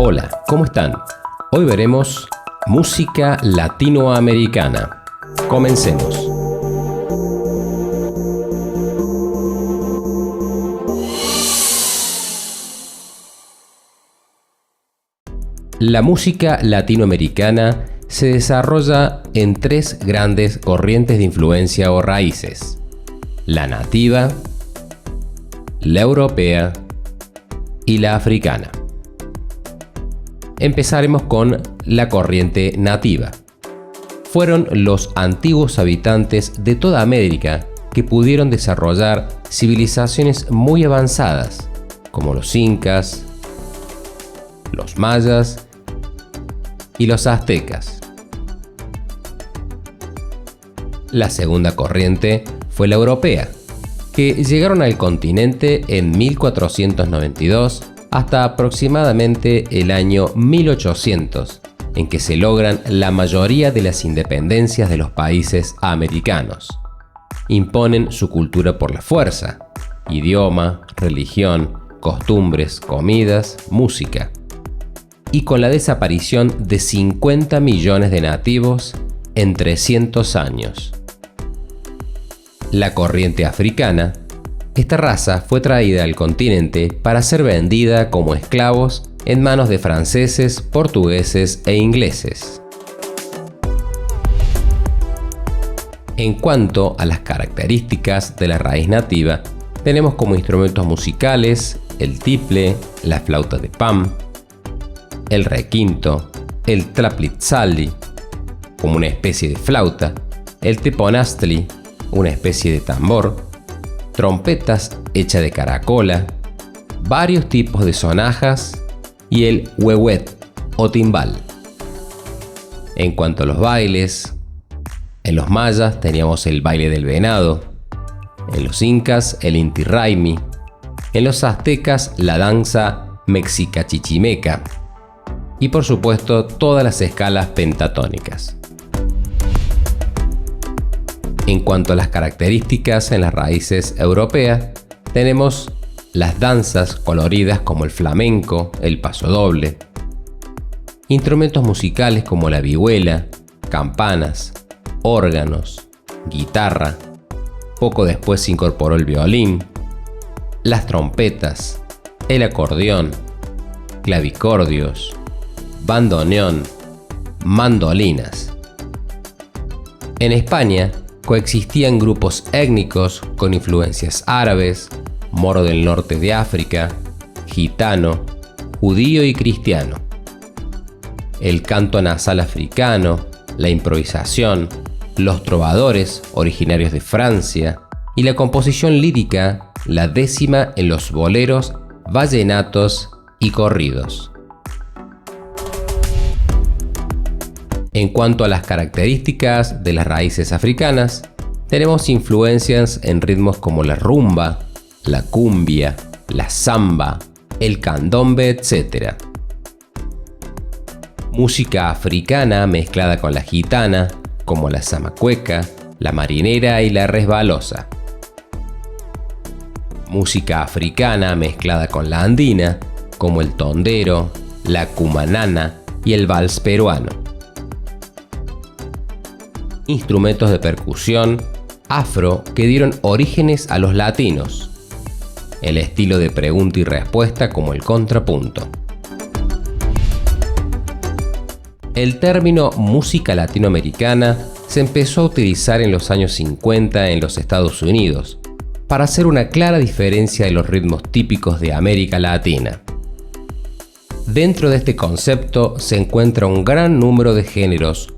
Hola, ¿cómo están? Hoy veremos música latinoamericana. Comencemos. La música latinoamericana se desarrolla en tres grandes corrientes de influencia o raíces: la nativa, la europea y la africana. Empezaremos con la corriente nativa. Fueron los antiguos habitantes de toda América que pudieron desarrollar civilizaciones muy avanzadas, como los incas, los mayas y los aztecas. La segunda corriente fue la europea, que llegaron al continente en 1492 hasta aproximadamente el año 1800, en que se logran la mayoría de las independencias de los países americanos. Imponen su cultura por la fuerza: idioma, religión, costumbres, comidas, música. Y con la desaparición de 50 millones de nativos en 300 años. La corriente africana. Esta raza fue traída al continente para ser vendida como esclavos en manos de franceses, portugueses e ingleses. En cuanto a las características de la raíz nativa, tenemos como instrumentos musicales el tiple, la flauta de pan, el requinto, el tlapitzali, como una especie de flauta, el teponaztli, una especie de tambor, trompetas hechas de caracola, varios tipos de sonajas y el huehuet o timbal. En cuanto a los bailes, en los mayas teníamos el baile del venado, en los incas el inti raymi, en los aztecas la danza mexicachichimeca y por supuesto todas las escalas pentatónicas. En cuanto a las características en las raíces europeas, tenemos las danzas coloridas como el flamenco, el pasodoble, instrumentos musicales como la vihuela, campanas, órganos, guitarra. Poco después se incorporó el violín, las trompetas, el acordeón, clavicordios, bandoneón, mandolinas. En España coexistían grupos étnicos con influencias árabes, moro del norte de África, gitano, judío y cristiano. El canto nasal africano, la improvisación, los trovadores originarios de Francia y la composición lírica, la décima en los boleros, vallenatos y corridos. En cuanto a las características de las raíces africanas, tenemos influencias en ritmos como la rumba, la cumbia, la samba, el candombe, etc. Música africana mezclada con la gitana, como la zamacueca, la marinera y la resbalosa. Música africana mezclada con la andina, como el tondero, la cumanana y el vals peruano. Instrumentos de percusión afro que dieron orígenes a los latinos, el estilo de pregunta y respuesta como el contrapunto. El término música latinoamericana se empezó a utilizar en los años 50 en los Estados Unidos para hacer una clara diferencia de los ritmos típicos de América Latina. Dentro de este concepto se encuentra un gran número de géneros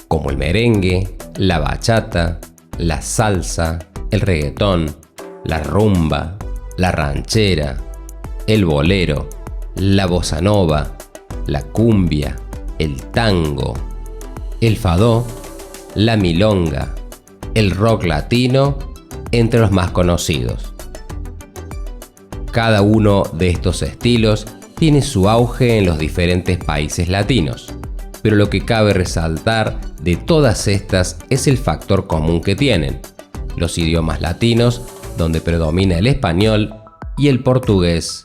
como el merengue, la bachata, la salsa, el reggaetón, la rumba, la ranchera, el bolero, la bossa nova, la cumbia, el tango, el fadó, la milonga, el rock latino, entre los más conocidos. Cada uno de estos estilos tiene su auge en los diferentes países latinos, pero lo que cabe resaltar de todas estas es el factor común que tienen: los idiomas latinos, donde predomina el español y el portugués